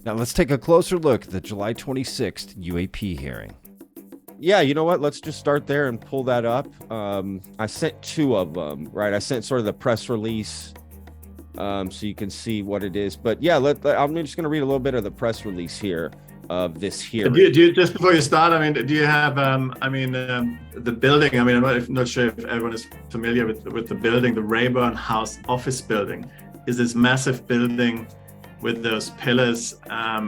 Now let's take a closer look at the July 26th UAP hearing. Yeah, you know what? Let's just start there and pull that up. I sent two of them, right? I sent sort of the press release so you can see what it is. But yeah, I'm just going to read a little bit of the press release here of this hearing. Do you, just before you start, I mean, do you have, the building? I mean, I'm not sure if everyone is familiar with the building. The Rayburn House office building is this massive building with those pillars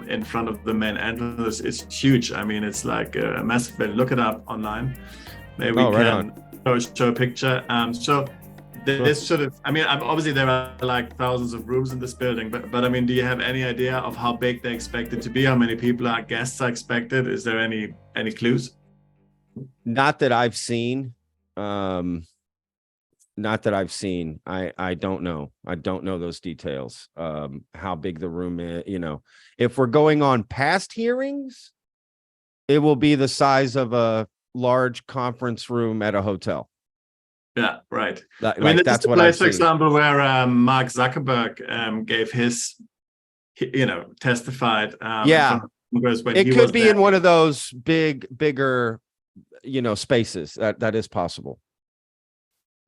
in front of the main entrance. It's huge. I mean, it's like a massive building. Look it up online. Maybe we can show a picture. So this sort of, I mean, obviously there are like thousands of rooms in this building, but I mean, do you have any idea of how big they expect it to be? How many people guests are expected? Is there any clues? Not that I've seen. Not that I've seen. I don't know. I don't know those details. How big the room is, you know. If we're going on past hearings, it will be the size of a large conference room at a hotel. Yeah, right. I mean, like, that's what I for example, where Mark Zuckerberg gave his, testified. Yeah, it could be in one of those bigger, spaces. That is possible.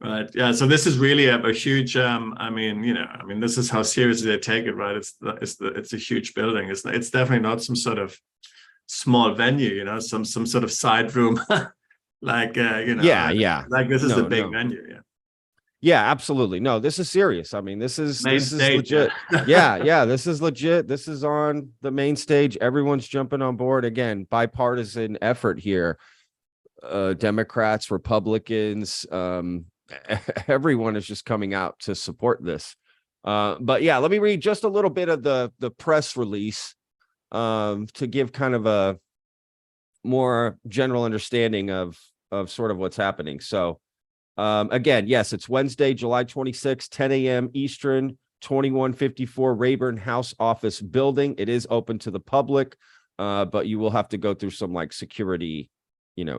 Right. Yeah. So this is really a huge. This is how seriously they take it, right? It's a huge building. It's definitely not some sort of small venue. Some sort of side room, like Like this is a big venue. Yeah, absolutely. No, this is serious. I mean, this is legit. Yeah, this is legit. This is on the main stage. Everyone's jumping on board. Again, bipartisan effort here. Democrats, Republicans. Everyone is just coming out to support this. But yeah, let me read just a little bit of the press release to give kind of a more general understanding of sort of what's happening. So again, yes, it's Wednesday, July 26, 10 a.m. Eastern, 2154 Rayburn House Office Building. It is open to the public, but you will have to go through some like security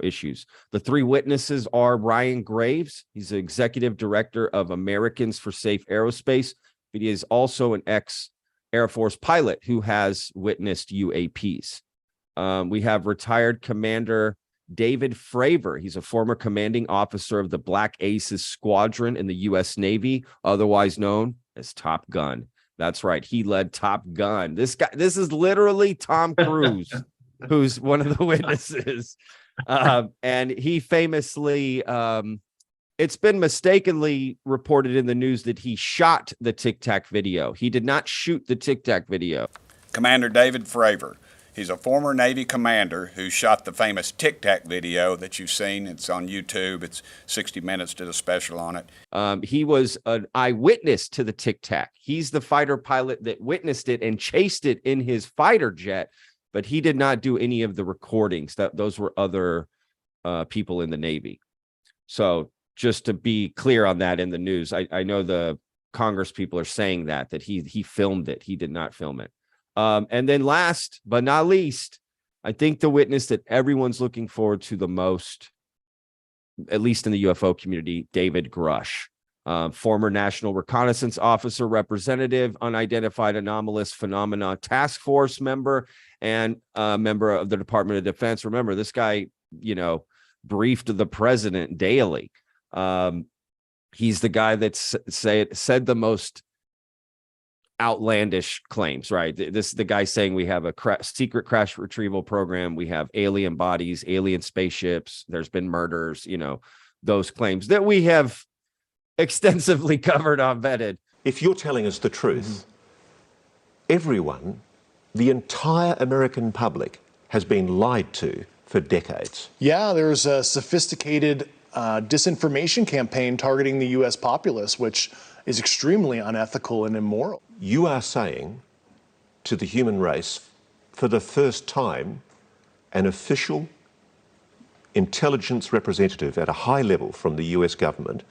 issues. The three witnesses are Ryan Graves. He's the executive director of Americans for Safe Aerospace, but he is also an ex-Air Force pilot who has witnessed UAPs. We have retired Commander David Fravor. He's a former commanding officer of the Black Aces Squadron in the U.S. Navy, otherwise known as Top Gun. That's right. He led Top Gun. This is literally Tom Cruise, who's one of the witnesses. And he famously, it's been mistakenly reported in the news that he shot the Tic Tac video. He did not shoot the Tic Tac video. Commander David Fravor. He's a former Navy commander who shot the famous Tic Tac video that you've seen. It's on YouTube. It's 60 Minutes did a special on it. He was an eyewitness to the Tic Tac. He's the fighter pilot that witnessed it and chased it in his fighter jet, but he did not do any of the recordings. Those were other people in the Navy. So just to be clear on that in the news, I know the Congress people are saying that he filmed it. He did not film it. And then last but not least, I think the witness that everyone's looking forward to the most, at least in the UFO community, David Grusch, former National Reconnaissance Officer, representative, Unidentified Anomalous Phenomena Task Force member, and member of the Department of Defense. Remember, this guy, briefed the president daily. He's the guy that said the most outlandish claims, right? This is the guy saying we have a secret crash retrieval program. We have alien bodies, alien spaceships. There's been murders, those claims that we have extensively covered on Vetted. If you're telling us the truth, everyone, the entire American public has been lied to for decades. Yeah, there's a sophisticated disinformation campaign targeting the U.S. populace, which is extremely unethical and immoral. You are saying to the human race, for the first time, an official intelligence representative at a high level from the US government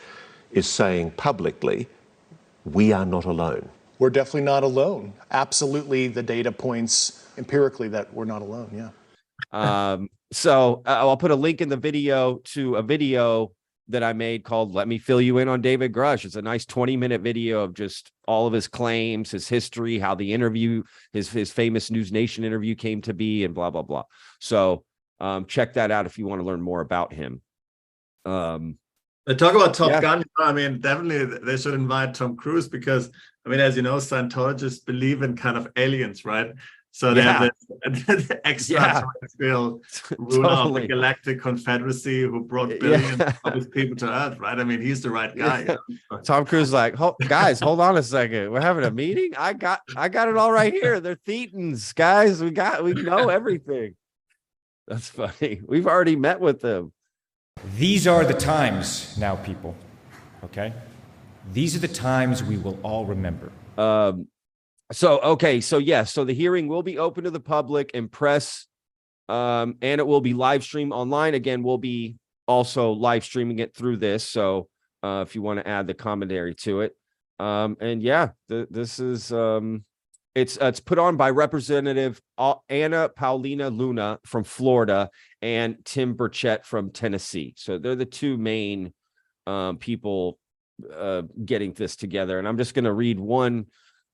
is saying publicly, we are not alone. We're definitely not alone. Absolutely, the data points empirically that we're not alone, yeah. So I'll put a link in the video to a video that I made called Let Me Fill You In on David Grusch. It's a nice 20-minute video of just all of his claims, his history, how the interview, his famous News Nation interview came to be, and blah, blah, blah. So check that out if you want to learn more about him. They talk about Top Gun. I mean, definitely they should invite Tom Cruise because, I mean, as you know, Scientologists believe in kind of aliens, right? So they have this extraterrestrial ruler of the Galactic Confederacy who brought billions of his people to Earth, right? I mean, he's the right guy. Tom Cruise like, guys, hold on a second. We're having a meeting. I got it all right here. They're Thetans, guys. We know everything. That's funny. We've already met with them. These are the times now, people. Okay? These are the times we will all remember. So the hearing will be open to the public and press, and it will be live streamed online. Again, we'll be also live streaming it through this. So if you want to add the commentary to it. This is it's put on by Representative Anna Paulina Luna from Florida and Tim Burchett from Tennessee. So they're the two main people getting this together. And I'm just going to read one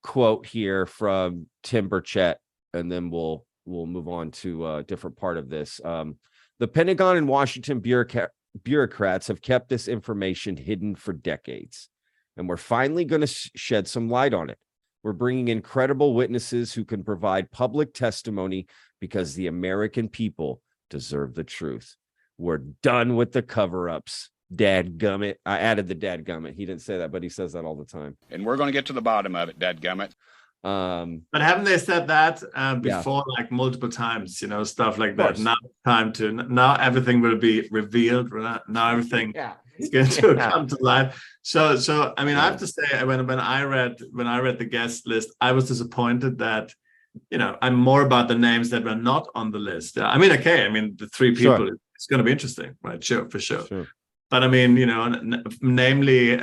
quote here from Tim Burchett, and then we'll move on to a different part of this. The Pentagon and Washington bureaucrats have kept this information hidden for decades, and we're finally going to shed some light on it. We're bringing in credible witnesses who can provide public testimony because the American people deserve the truth. We're done with the cover-ups. Dadgummit. I added the dadgummit. He didn't say that, but he says that all the time. And we're going to get to the bottom of it, dadgummit. But haven't they said that before, like multiple times, you know, stuff like that? Now everything will be revealed. Now everything is going to come to light. So I mean, I have to say, when I read the guest list, I was disappointed that, you know, I'm more about the names that were not on the list. I mean, the three people, it's going to be interesting, right? Sure. But I mean, you know, namely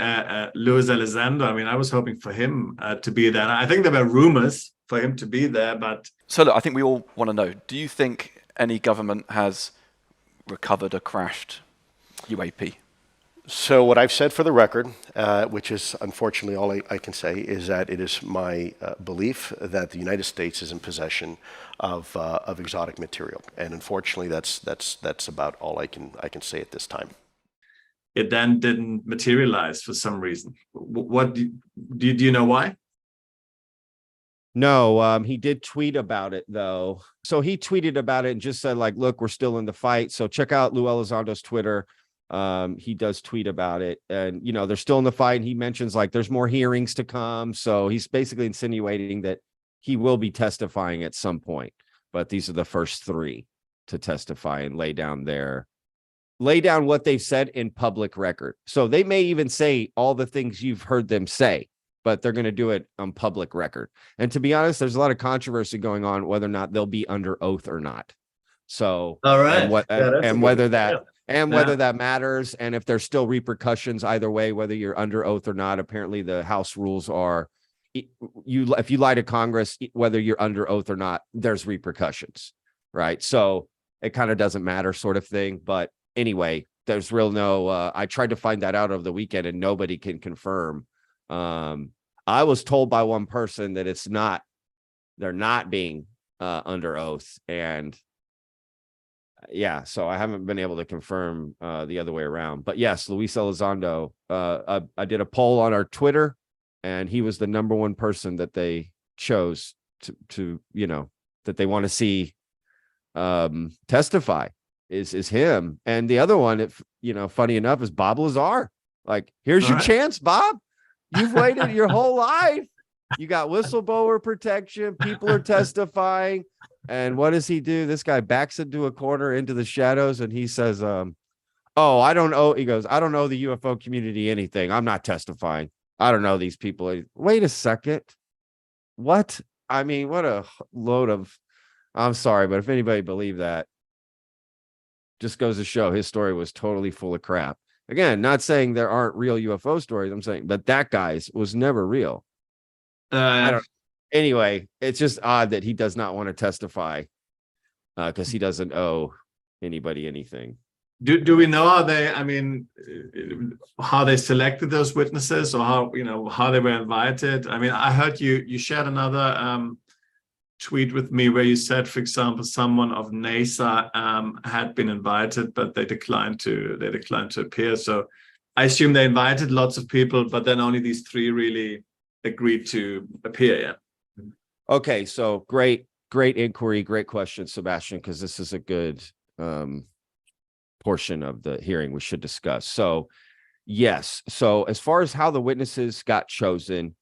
Luis Elizondo. I mean, I was hoping for him to be there. I think there were rumors for him to be there, but so look, I think we all want to know: do you think any government has recovered a crashed UAP? So what I've said for the record, which is unfortunately all I can say, is that it is my belief that the United States is in possession of exotic material, and unfortunately, that's about all I can say at this time. It then didn't materialize for some reason. What do you know why? No, he did tweet about it though. So he tweeted about it and just said, like, look, we're still in the fight. So check out Lou Elizondo's Twitter. He does tweet about it, and you know, they're still in the fight. And he mentions like there's more hearings to come. So he's basically insinuating that he will be testifying at some point, but these are the first three to testify and lay down what they've said in public record. So they may even say all the things you've heard them say, but they're going to do it on public record. And to be honest, there's a lot of controversy going on whether or not they'll be under oath or not. So, all right, whether that matters, and if there's still repercussions either way, whether you're under oath or not. Apparently, the House rules are if you lie to Congress, whether you're under oath or not, there's repercussions, right? So it kind of doesn't matter, sort of thing. But anyway, there's I tried to find that out over the weekend and nobody can confirm. I was told by one person that they're not being under oath. And so I haven't been able to confirm the other way around. But yes, Luis Elizondo, I did a poll on our Twitter and he was the number one person that they chose to you know, that they want to see testify. Is him. And the other one, if you know, funny enough, is Bob Lazar. Like, here's your chance, Bob. You've waited your whole life. You got whistleblower protection. People are testifying. And what does he do? This guy backs into a corner into the shadows and he says, I don't know. He goes, I don't know the UFO community anything. I'm not testifying. I don't know these people. Wait a second. What? I mean, what a load of, I'm sorry, but if anybody believed that, just goes to show his story was totally full of crap. Again, not saying there aren't real UFO stories. I'm saying, but that guy's was never real. Anyway, it's just odd that he does not want to testify because he doesn't owe anybody anything. Do we know how they, I mean, how they selected those witnesses, or how, you know, how they were invited? I mean, I heard you shared another tweet with me where you said, for example, someone of NASA had been invited, but they declined to appear. So I assume they invited lots of people, but then only these 3 really agreed to appear. Yeah. Okay, so great inquiry, great question, Sebastian, because this is a good portion of the hearing we should discuss. So yes, so as far as how the witnesses got chosen,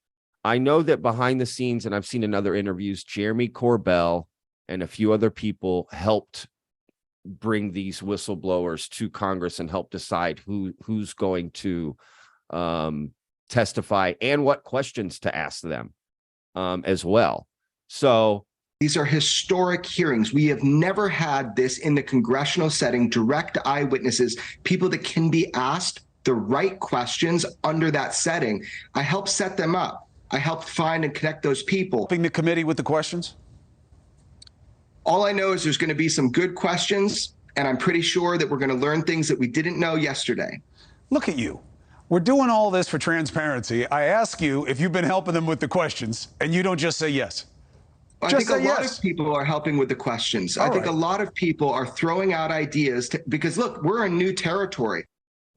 I know that behind the scenes, and I've seen in other interviews, Jeremy Corbell and a few other people helped bring these whistleblowers to Congress and help decide who's going to testify and what questions to ask them as well. So these are historic hearings. We have never had this in the congressional setting, direct eyewitnesses, people that can be asked the right questions under that setting. I helped set them up. I helped find and connect those people. Helping the committee with the questions? All I know is there's going to be some good questions, and I'm pretty sure that we're going to learn things that we didn't know yesterday. Look at you. We're doing all this for transparency. I ask you if you've been helping them with the questions, and you don't just say yes. I think a lot of people are helping with the questions. I think a lot of people are throwing out ideas because, look, we're in new territory.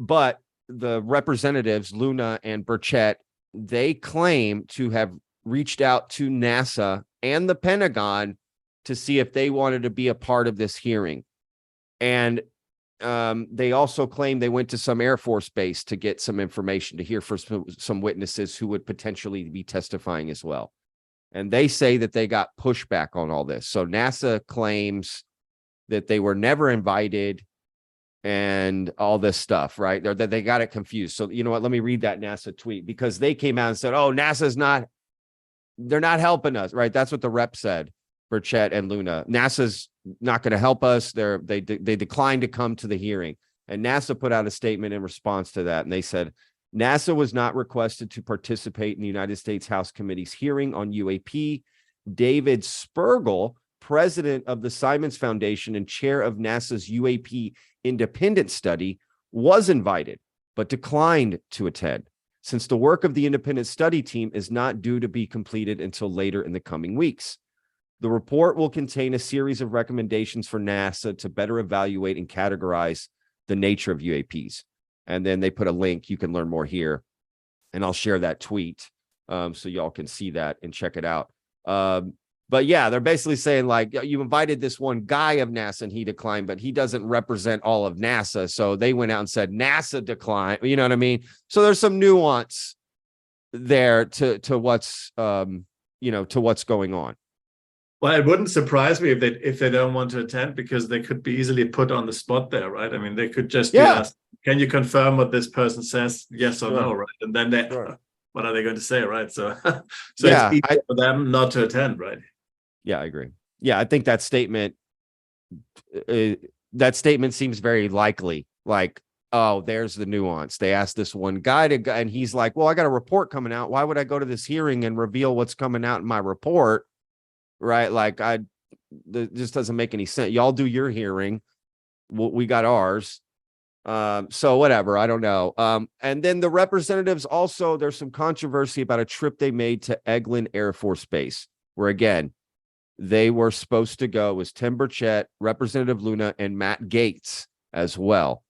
But the representatives, Luna and Burchett, they claim to have reached out to NASA and the Pentagon to see if they wanted to be a part of this hearing. And they also claim they went to some Air Force base to get some information, to hear from some witnesses who would potentially be testifying as well. And they say that they got pushback on all this. So NASA claims that they were never invited and all this stuff, right? That they got it confused. So you know what? Let me read that NASA tweet, because they came out and said, oh, they're not helping us, right? That's what the rep said, Burchett and Luna. NASA's not going to help us. They declined to come to the hearing. And NASA put out a statement in response to that. And they said, NASA was not requested to participate in the United States House Committee's hearing on UAP. David Spergel, president of the Simons Foundation and chair of NASA's UAP independent study, was invited, but declined to attend, since the work of the independent study team is not due to be completed until later in the coming weeks. The report will contain a series of recommendations for NASA to better evaluate and categorize the nature of UAPs. And then they put a link. You can learn more here. And I'll share that tweet so y'all can see that and check it out. But yeah, they're basically saying, like, you invited this one guy of NASA and he declined, but he doesn't represent all of NASA. So they went out and said NASA declined. You know what I mean? So there's some nuance there to what's to what's going on. Well, it wouldn't surprise me if they don't want to attend, because they could be easily put on the spot there, right? I mean, they could just be asked, can you confirm what this person says, yes or no, right? And then what are they going to say, right? So it's easy for them not to attend, right? Yeah, I agree. Yeah, I think that statement seems very likely. Like, oh, there's the nuance. They asked this one guy and he's like, well, I got a report coming out. Why would I go to this hearing and reveal what's coming out in my report? Right? Like, this just doesn't make any sense. Y'all do your hearing. We got ours. So whatever, I don't know. And then the representatives also, there's some controversy about a trip they made to Eglin Air Force Base, where again, they were supposed to go. It was Tim Burchett, Representative Luna, and Matt Gaetz as well.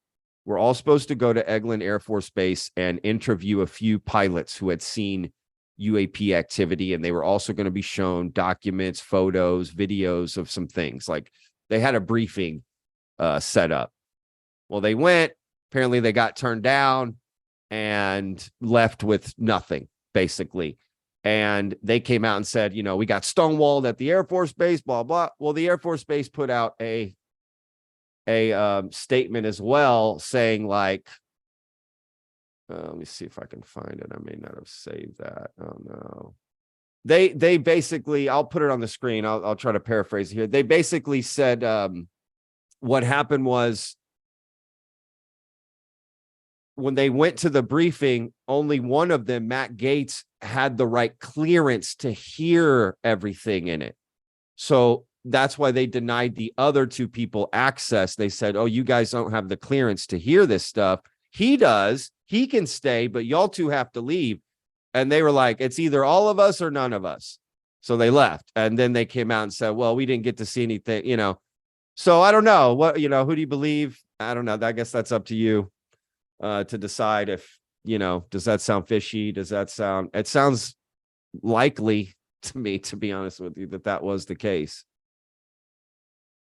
We're all supposed to go to Eglin Air Force Base and interview a few pilots who had seen UAP activity, and they were also going to be shown documents, photos, videos of some things. Like, they had a briefing set up. Well, they went, apparently they got turned down and left with nothing, basically. And they came out and said, we got stonewalled at the Air Force Base, blah, blah. Well, the Air Force Base put out a statement as well, saying, like, let me see if I can find it. I may not have saved that. Oh, no. They basically, I'll put it on the screen. I'll try to paraphrase here. They basically said what happened was, when they went to the briefing, only one of them, Matt Gaetz, had the right clearance to hear everything in it. So that's why they denied the other two people access. They said, oh, you guys don't have the clearance to hear this stuff. He does. He can stay, but y'all two have to leave. And they were like, it's either all of us or none of us. So they left. And then they came out and said, well, we didn't get to see anything, you know. So I don't know what, you know, who do you believe? I don't know. I guess that's up to you to decide if, you know, does that sound fishy? Does that sound, it sounds likely to me, to be honest with you, that that was the case.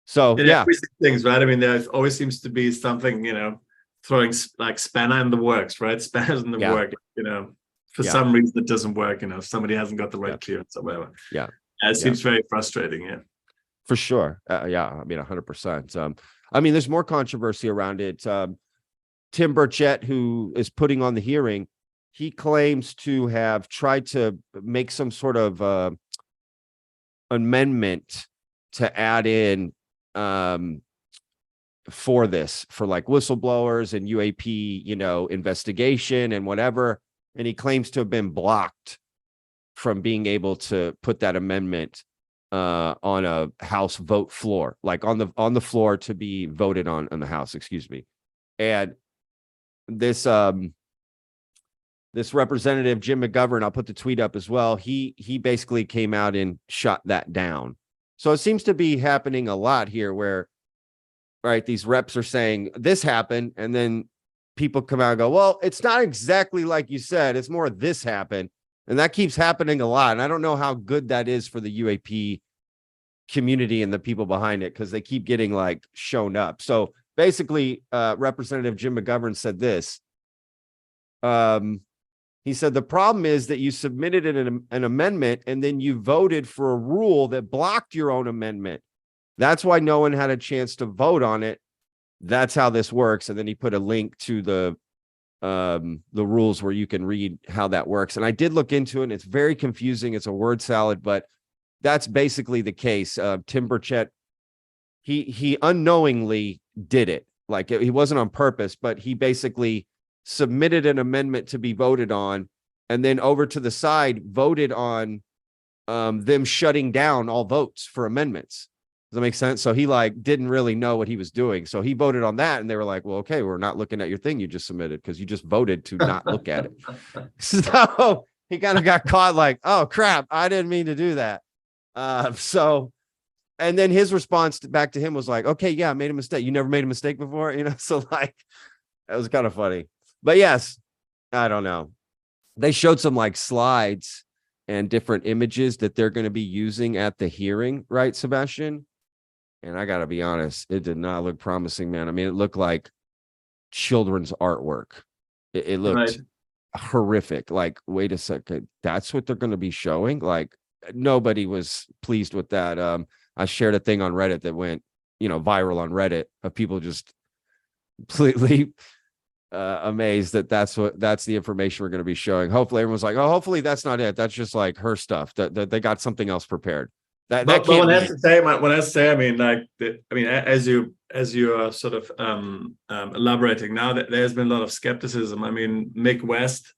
So, yeah. Things, right? I mean, there always seems to be something, you know, throwing like spanner in the works, right? Spanners in the work, you know, for some reason it doesn't work, you know, somebody hasn't got the right clearance or whatever. Yeah. It seems very frustrating, yeah. For sure. Yeah, I mean, 100%. I mean, there's more controversy around it. Tim Burchett, who is putting on the hearing, he claims to have tried to make some sort of amendment to add in for this, for like whistleblowers and UAP, you know, investigation and whatever. And he claims to have been blocked from being able to put that amendment on a House vote floor, like on the floor to be voted on the House, excuse me. And this this representative Jim McGovern, I'll put the tweet up as well. He basically came out and shot that down. So it seems to be happening a lot here where, right, these reps are saying this happened, and then people come out and go, well, it's not exactly like you said, it's more this happened. And that keeps happening a lot. And I don't know how good that is for the UAP community and the people behind it, because they keep getting like shown up. So basically, Representative Jim McGovern said this. He said, the problem is that you submitted an amendment and then you voted for a rule that blocked your own amendment. That's why no one had a chance to vote on it. That's how this works. And then he put a link to the rules where you can read how that works. And I did look into it, and it's very confusing. It's a word salad, but that's basically the case. Tim Burchett, he unknowingly did it. Like, he wasn't on purpose, but he basically submitted an amendment to be voted on, and then over to the side voted on them shutting down all votes for amendments. Does that make sense? So he like didn't really know what he was doing. So he voted on that, and they were like, well, okay, we're not looking at your thing you just submitted because you just voted to not look at it. So he kind of got caught like, oh crap, I didn't mean to do that. And then his response back to him was like, okay, yeah, I made a mistake. You never made a mistake before, you know? So like, it was kind of funny. But yes, I don't know. They showed some like slides and different images that they're going to be using at the hearing, right, Sebastian? And I got to be honest, it did not look promising, man. I mean, it looked like children's artwork. It looked horrific. Like, wait a second, that's what they're going to be showing? Like, nobody was pleased with that. I shared a thing on Reddit that went, you know, viral on Reddit of people just completely amazed that that's the information we're going to be showing. Hopefully everyone's like, oh, hopefully that's not it. That's just like her stuff. That they got something else prepared. That can't when I say, I mean, like, as you are sort of elaborating now, that there's been a lot of skepticism. I mean, Mick West,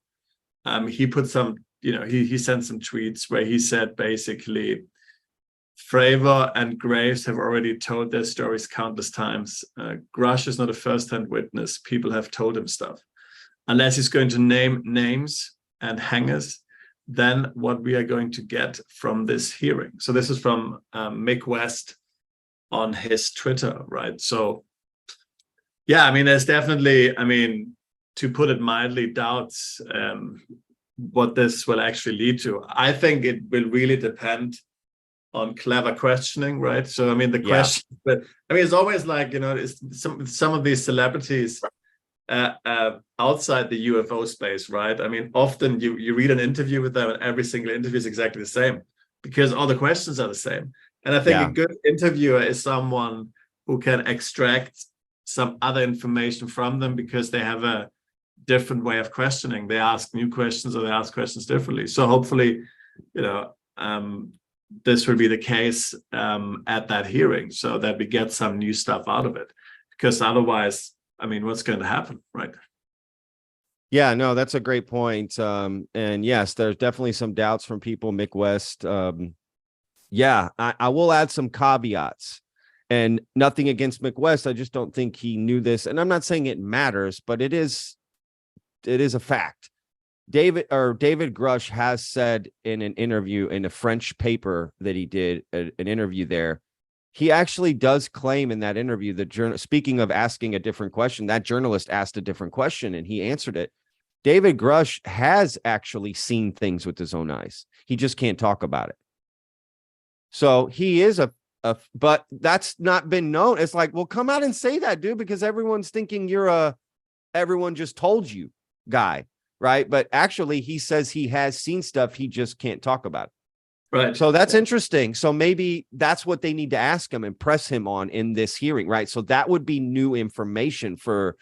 he put some, you know, he sent some tweets where he said basically, Fravor and Graves have already told their stories countless times. Grusch is not a first-hand witness. People have told him stuff. Unless he's going to name names and hangers, then what we are going to get from this hearing. So this is from Mick West on his Twitter, right? So, yeah, I mean, there's definitely, I mean, to put it mildly, doubts what this will actually lead to. I think it will really depend on clever questioning, right? So I mean, the question, but I mean, it's always like, you know, it's some of these celebrities outside the UFO space, right? I mean, often you read an interview with them, and every single interview is exactly the same because all the questions are the same. And I think a good interviewer is someone who can extract some other information from them because they have a different way of questioning. They ask new questions, or they ask questions differently. So hopefully, you know, this will be the case at that hearing, so that we get some new stuff out of it, because otherwise, I mean, what's going to happen, right? Yeah, no, that's a great point. And yes, there's definitely some doubts from people. Mick West, Yeah, I will add some caveats, and nothing against McWest. I just don't think he knew this. And I'm not saying it matters, but it is a fact. David Grusch has said in an interview in a French paper that he did an interview there. He actually does claim in that interview, speaking of asking a different question, that journalist asked a different question and he answered it. David Grusch has actually seen things with his own eyes. He just can't talk about it. So he is but that's not been known. It's like, well, come out and say that, dude, because everyone's thinking you're everyone just told you guy, right? But actually he says he has seen stuff. He just can't talk about it. Right. So that's interesting. So maybe that's what they need to ask him and press him on in this hearing, right? So that would be new information for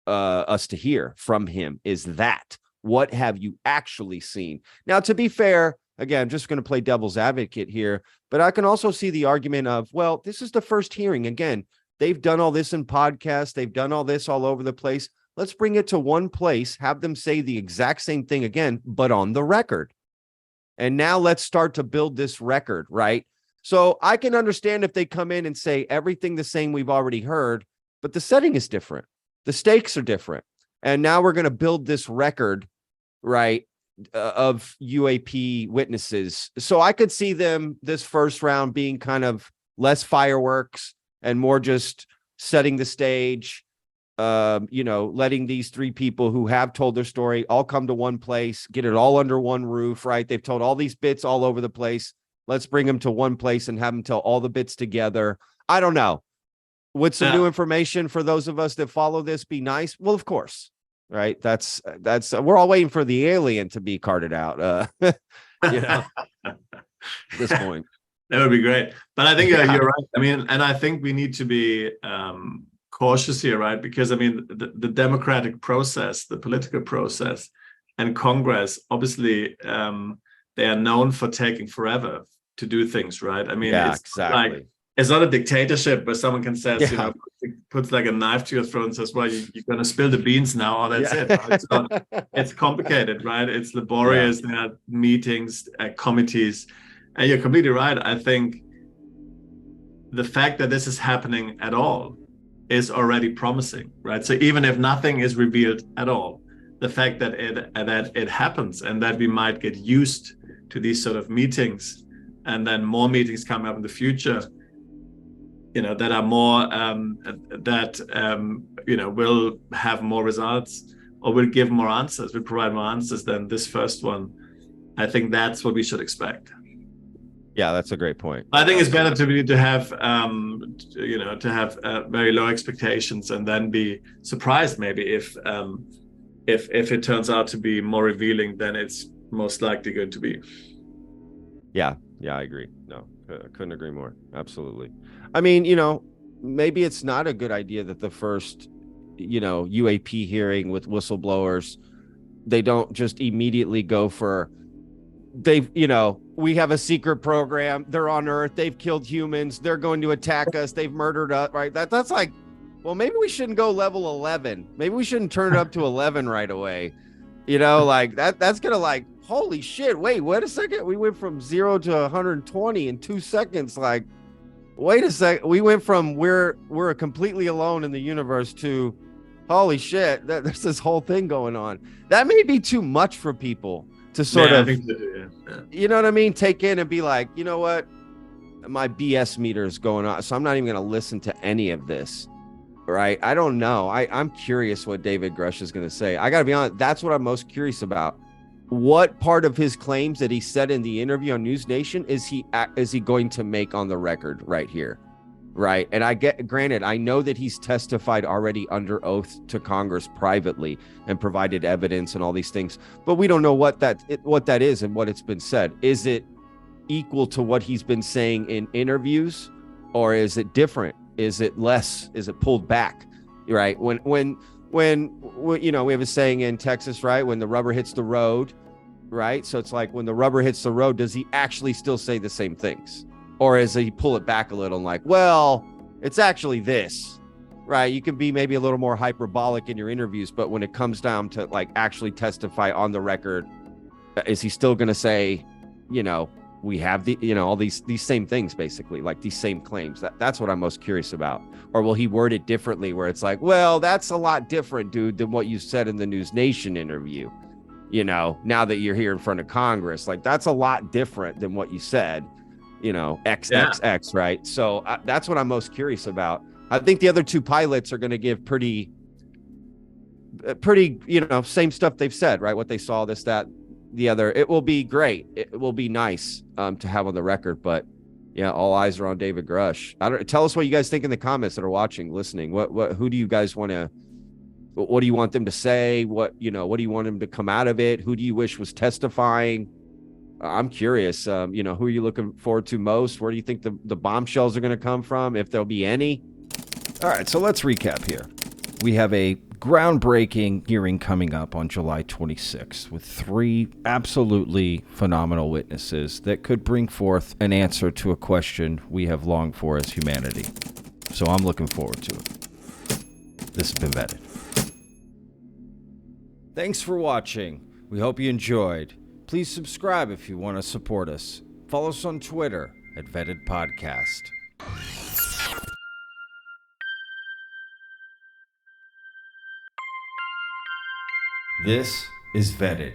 us to hear from him. Is that what have you actually seen? Now, to be fair, again, I'm just going to play devil's advocate here, but I can also see the argument of, well, this is the first hearing. Again, they've done all this in podcasts. They've done all this all over the place. Let's bring it to one place, have them say the exact same thing again, but on the record. And now let's start to build this record, right? So I can understand if they come in and say everything the same we've already heard, but the setting is different. The stakes are different. And now we're going to build this record, right, of UAP witnesses. So I could see them this first round being kind of less fireworks and more just setting the stage, letting these three people who have told their story all come to one place, get it all under one roof, right? They've told all these bits all over the place. Let's bring them to one place and have them tell all the bits together. I don't know. Would some new information for those of us that follow this be nice? Well, of course, right? That's we're all waiting for the alien to be carted out, at this point. That would be great. But I think you're right. I mean, and I think we need to be cautious here, right? Because I mean, the democratic process, the political process, and Congress, obviously, they are known for taking forever to do things, right? I mean, it's exactly. like, it's not a dictatorship where someone can say, puts like a knife to your throat and says, well, you're going to spill the beans now, or that's it. It's not, it's complicated, right? It's laborious. There are meetings, committees, and you're completely right. I think the fact that this is happening at all is already promising, right? So even if nothing is revealed at all, the fact that it happens and that we might get used to these sort of meetings, and then more meetings come up in the future, that are more will have more results or will give more answers, will provide more answers than this first one. I think that's what we should expect. Yeah, that's a great point. I think it's better to have very low expectations and then be surprised maybe if it turns out to be more revealing than it's most likely going to be. Yeah, I agree. No, I couldn't agree more. Absolutely. I mean, maybe it's not a good idea that the first, UAP hearing with whistleblowers, they don't just immediately go for, we have a secret program. They're on Earth. They've killed humans. They're going to attack us. They've murdered us, right? That's like, well, maybe we shouldn't go level 11. Maybe we shouldn't turn it up to 11 right away. Like that's going to holy shit. Wait a second. We went from 0 to 120 in 2 seconds. Like, wait a second. We went from we're completely alone in the universe to holy shit. There's this whole thing going on. That may be too much for people to sort of, I think so too, yeah. You know what I mean? Take in and be like, you know what? My BS meter is going on. So I'm not even going to listen to any of this. Right. I don't know. I'm curious what David Grusch is going to say. I got to be honest. That's what I'm most curious about. What part of his claims that he said in the interview on News Nation is he going to make on the record right here? Right. And granted, I know that he's testified already under oath to Congress privately and provided evidence and all these things, but we don't know what that is and what it's been said. Is it equal to what he's been saying in interviews, or is it different? Is it less? Is it pulled back? Right. When we have a saying in Texas, right? When the rubber hits the road, right? So it's like when the rubber hits the road, does he actually still say the same things? Or is he pull it back a little and like, well, it's actually this, right? You can be maybe a little more hyperbolic in your interviews, but when it comes down to actually testify on the record, is he still going to say, we have all these same things, basically, like these same claims. That's what I'm most curious about. Or will he word it differently, where it's like, well, that's a lot different, dude, than what you said in the News Nation interview. Now that you're here in front of Congress, like, that's a lot different than what you said, XXX, right? So that's what I'm most curious about. I think the other two pilots are going to give pretty, same stuff they've said, right? What they saw, this, that, the other. It will be great. It will be nice to have on the record, but yeah, all eyes are on David Grusch. Tell us what you guys think in the comments that are watching, listening. Who do you guys what do you want them to say? What do you want them to come out of it? Who do you wish was testifying? I'm curious. Who are you looking forward to most? Where do you think the bombshells are going to come from, if there'll be any? All right, so let's recap here. We have a groundbreaking hearing coming up on July 26th with 3 absolutely phenomenal witnesses that could bring forth an answer to a question we have longed for as humanity. So I'm looking forward to it. This has been Vetted. Thanks for watching. We hope you enjoyed. Please subscribe if you want to support us. Follow us on Twitter at Vetted Podcast. This is Vetted.